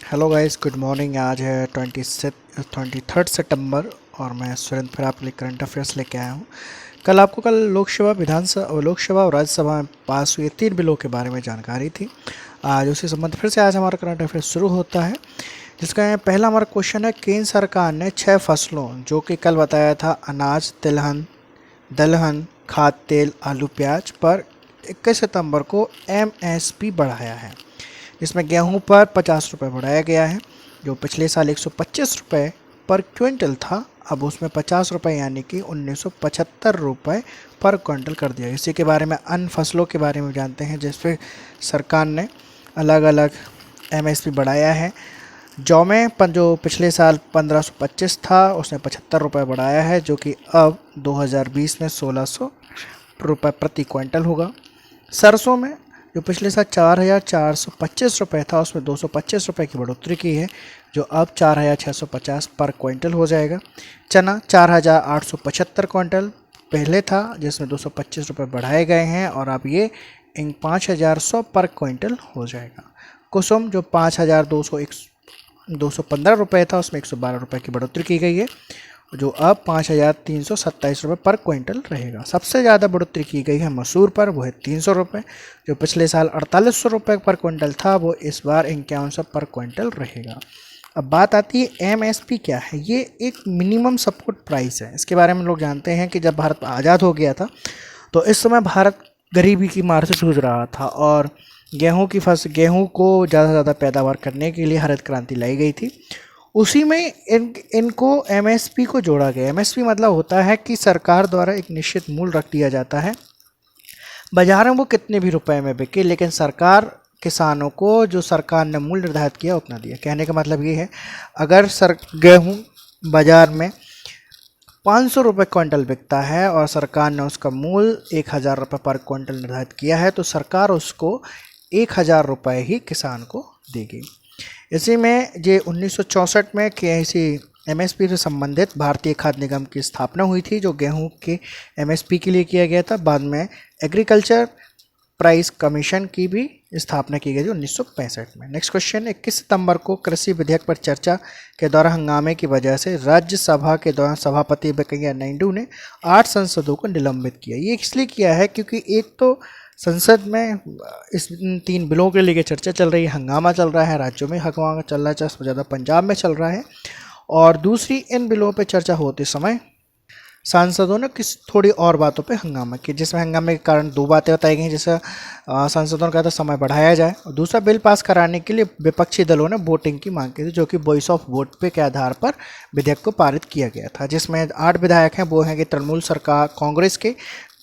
Hello guys, good morning. आज है 23 सितंबर और मैं सुरेंद्र फिर आपके लिए करंट अफेयर्स लेके आया हूँ। कल लोकसभा और राज्यसभा में पास हुए 3 बिलों के बारे में जानकारी थी। आज उसी संबंध फिर से आज हमारा करंट अफेयर्स शुरू होता है, जिसका पहला हमारा क्वेश्चन है। केंद्र सरकार ने 6 फसलों जो कि कल बताया था, अनाज, तिलहन, दलहन, खाद्य तेल, आलू, प्याज पर 21 सितंबर को एमएसपी बढ़ाया है। इसमें गेहूं पर 50 रुपये बढ़ाया गया है, जो पिछले साल 125 रुपये पर क्विंटल था। अब उसमें 50 रुपये यानी कि 1975 रुपये पर क्विंटल कर दिया। इसी के बारे में अन्य फसलों के बारे में जानते हैं, जिस पर सरकार ने अलग अलग एमएसपी बढ़ाया है। जौ में जो पिछले साल 1525 था, उसने 75 रुपये बढ़ाया है, जो कि अब 2020 में 1600 रुपये प्रति क्विंटल होगा। सरसों में जो पिछले साल 4425 रुपये था, उसमें 225 रुपये की बढ़ोतरी की है, जो अब 4650 पर क्विंटल हो जाएगा। चना 4875 क्विंटल पहले था, जिसमें 225 रुपये बढ़ाए गए हैं और अब ये 5100 पर क्विंटल हो जाएगा। कुसुम जो 5215 रुपये था, उसमें 112 रुपये की बढ़ोतरी की गई है, जो अब 5327 रुपये पर क्विंटल रहेगा। सबसे ज़्यादा बढ़ोतरी की गई है मसूर पर, वो है 300 रुपये। जो पिछले साल 4800 रुपये पर क्विंटल था, वो इस बार 5100 पर क्विंटल रहेगा। अब बात आती है एमएसपी क्या है। ये एक मिनिमम सपोर्ट प्राइस है। इसके बारे में लोग जानते हैं कि जब भारत आज़ाद हो गया था, तो इस समय भारत गरीबी की मार से जूझ रहा था और गेहूं को ज़्यादा से ज़्यादा पैदावार करने के लिए हरित क्रांति लाई गई थी। उसी में इनको एमएसपी को जोड़ा गया। एमएसपी मतलब होता है कि सरकार द्वारा एक निश्चित मूल्य रख दिया जाता है, बाजार में वो कितने भी रुपए में बिके, लेकिन सरकार किसानों को जो सरकार ने मूल्य निर्धारित किया उतना दिया। कहने का मतलब ये है, अगर गेहूँ बाजार में 500 रुपये क्विंटल बिकता है और सरकार ने उसका मूल्य 1000 रुपये पर क्विंटल निर्धारित किया है, तो सरकार उसको 1000 रुपये ही किसान को देगी। इसी में ये 1964 में इसी एमएसपी से संबंधित भारतीय खाद्य निगम की स्थापना हुई थी, जो गेहूं के एमएसपी के लिए किया गया था। बाद में एग्रीकल्चर प्राइस कमीशन की भी स्थापना की गई थी 1965 में। नेक्स्ट क्वेश्चन, 21 सितंबर को कृषि विधेयक पर चर्चा के दौरान हंगामे की वजह से राज्यसभा के दौरान सभापति वेंकैया नायडू ने 8 सांसदों को निलंबित किया। ये इसलिए किया है क्योंकि एक तो संसद में इस 3 बिलों के लिए चर्चा चल रही है, हंगामा चल रहा है, राज्यों में हंगामा चल रहा है, सबसे ज़्यादा पंजाब में चल रहा है। और दूसरी, इन बिलों पे चर्चा होते समय सांसदों ने थोड़ी और बातों पे हंगामा किया, जिसमें हंगामे के कारण 2 बातें बताई गई। जैसे सांसदों ने कहा था समय बढ़ाया जाए, और दूसरा बिल पास कराने के लिए विपक्षी दलों ने वोटिंग की मांग की थी, जो कि वॉइस ऑफ वोट पे के आधार पर विधेयक को पारित किया गया था। जिसमें 8 विधायक हैं, वो हैं कि तृणमूल सरकार कांग्रेस के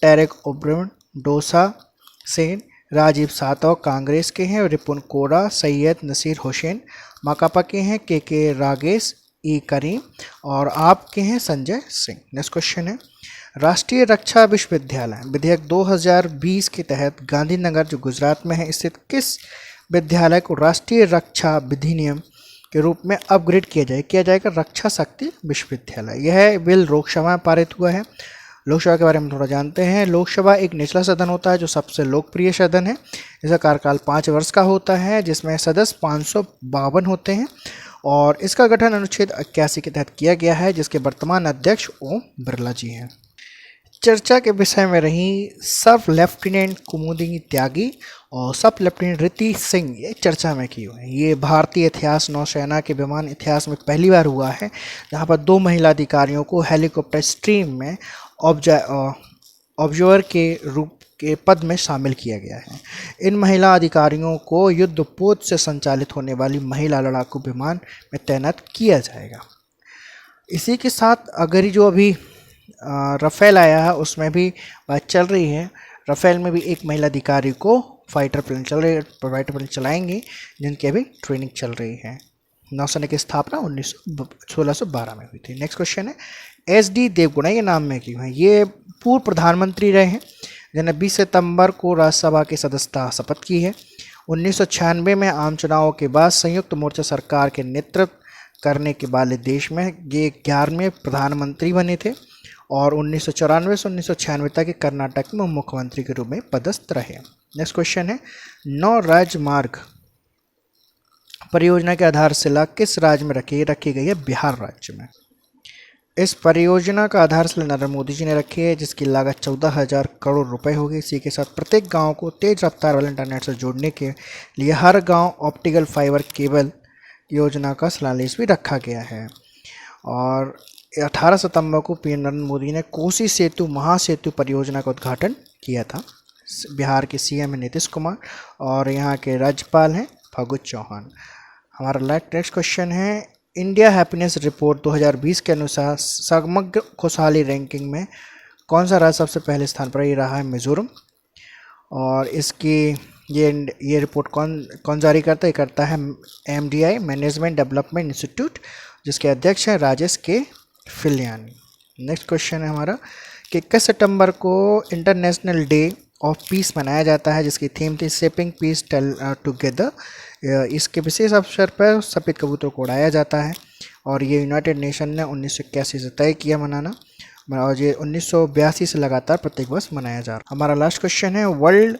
टैरेक ओब्रायन, डोसा सेन, राजीव सातव कांग्रेस के हैं, रिपुन कोरा, सैयद नसीर हुसैन माकपा के हैं, के रागेश ई करीम और आपके हैं संजय सिंह। नेक्स्ट क्वेश्चन है, राष्ट्रीय रक्षा विश्वविद्यालय विधेयक 2020 के तहत गांधीनगर जो गुजरात में है स्थित किस विद्यालय को राष्ट्रीय रक्षा विधिनियम के रूप में अपग्रेड किया जाएगा? रक्षा शक्ति विश्वविद्यालय। यह बिल लोकसभा में पारित हुआ है। लोकसभा के बारे में थोड़ा जानते हैं। लोकसभा एक निचला सदन होता है, जो सबसे लोकप्रिय सदन है। इसका कार्यकाल 5 वर्ष का होता है, जिसमें सदस्य 552 होते हैं और इसका गठन अनुच्छेद 81 के तहत किया गया है, जिसके वर्तमान अध्यक्ष ओम बिरला जी हैं। चर्चा के विषय में रही सब लेफ्टिनेंट कुमुदिनी त्यागी और सब लेफ्टिनेंट रिति सिंह, ये चर्चा में की हुई है। ये भारतीय इतिहास, नौसेना के विमान इतिहास में पहली बार हुआ है जहाँ पर 2 महिला अधिकारियों को हेलीकॉप्टर स्ट्रीम में ऑब्जर्वर के रूप के पद में शामिल किया गया है। इन महिला अधिकारियों को युद्धपोत से संचालित होने वाली महिला लड़ाकू विमान में तैनात किया जाएगा। इसी के साथ अगर जो अभी राफेल आया है, उसमें भी बात चल रही है। राफेल में भी एक महिला अधिकारी को फाइटर प्लेन चलाएंगे, जिनकी अभी ट्रेनिंग चल रही है। नौसेना की स्थापना 1612 में हुई थी। नेक्स्ट क्वेश्चन है, एस.डी. देवगौड़ा ये नाम में क्यों है? ये पूर्व प्रधानमंत्री रहे हैं, जिन्हें 20 सितंबर को राज्यसभा की सदस्यता शपथ की है। 1996 में आम चुनावों के बाद संयुक्त मोर्चा सरकार के नेतृत्व करने के वाले देश में ये 11वें प्रधानमंत्री बने थे और 1994 से 1996 तक कर्नाटक में मुख्यमंत्री के रूप में पदस्थ रहे। नेक्स्ट क्वेश्चन है, 9 राजमार्ग परियोजना की आधारशिला किस राज्य में रखी गई है? बिहार राज्य में। इस परियोजना का आधारशिला नरेंद्र मोदी जी ने रखी है, जिसकी लागत 14,000 करोड़ रुपए होगी। इसी के साथ प्रत्येक गांव को तेज रफ्तार वाले इंटरनेट से जोड़ने के लिए हर गांव ऑप्टिकल फाइबर केबल योजना का शिलान्यास भी रखा गया है। और 18 सितंबर को पीएम नरेंद्र मोदी ने कोसी सेतु महासेतु परियोजना का उद्घाटन किया था। बिहार के सीएम है नीतीश कुमार और यहाँ के राज्यपाल हैं फागू चौहान। हमारा नेक्स्ट क्वेश्चन है, इंडिया हैप्पीनेस रिपोर्ट 2020 के अनुसार समग्र खुशहाली रैंकिंग में कौन सा राज्य सबसे पहले स्थान पर? ये रहा है मिजोरम। और इसकी ये रिपोर्ट कौन जारी करता है MDI मैनेजमेंट डेवलपमेंट इंस्टीट्यूट, जिसके अध्यक्ष हैं राजेश के फिलियानी। नेक्स्ट क्वेश्चन है हमारा कि 21 सितंबर को इंटरनेशनल डे ऑफ पीस मनाया जाता है, जिसकी थीम थी शेपिंग पीस टुगेदर। इसके विशेष अवसर पर सफ़ेद कबूतर को उड़ाया जाता है और ये यूनाइटेड नेशन ने 1981 से तय किया मनाना, और ये 1982 से लगातार प्रत्येक वर्ष मनाया जा रहा है। हमारा लास्ट क्वेश्चन है, वर्ल्ड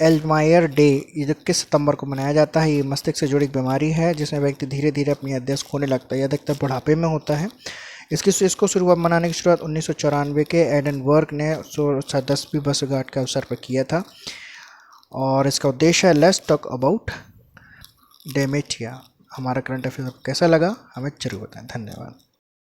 एल्जाइमर डे ये 21 सितंबर को मनाया जाता है। ये मस्तिष्क से जुड़ी एक बीमारी है जिसमें व्यक्ति धीरे धीरे अपनी याददाश्त खोने लगता है। यह अधिकतर बुढ़ापे में होता है। इसको शुरुआत मनाने की शुरुआत 1994 के एडनबर्ग ने 10वीं वर्षगांठ के अवसर पर किया था और इसका उद्देश्य है लेट्स टॉक अबाउट डेमेटिया। हमारा करंट अफेयर कैसा लगा हमें जरूर बताएं। धन्यवाद।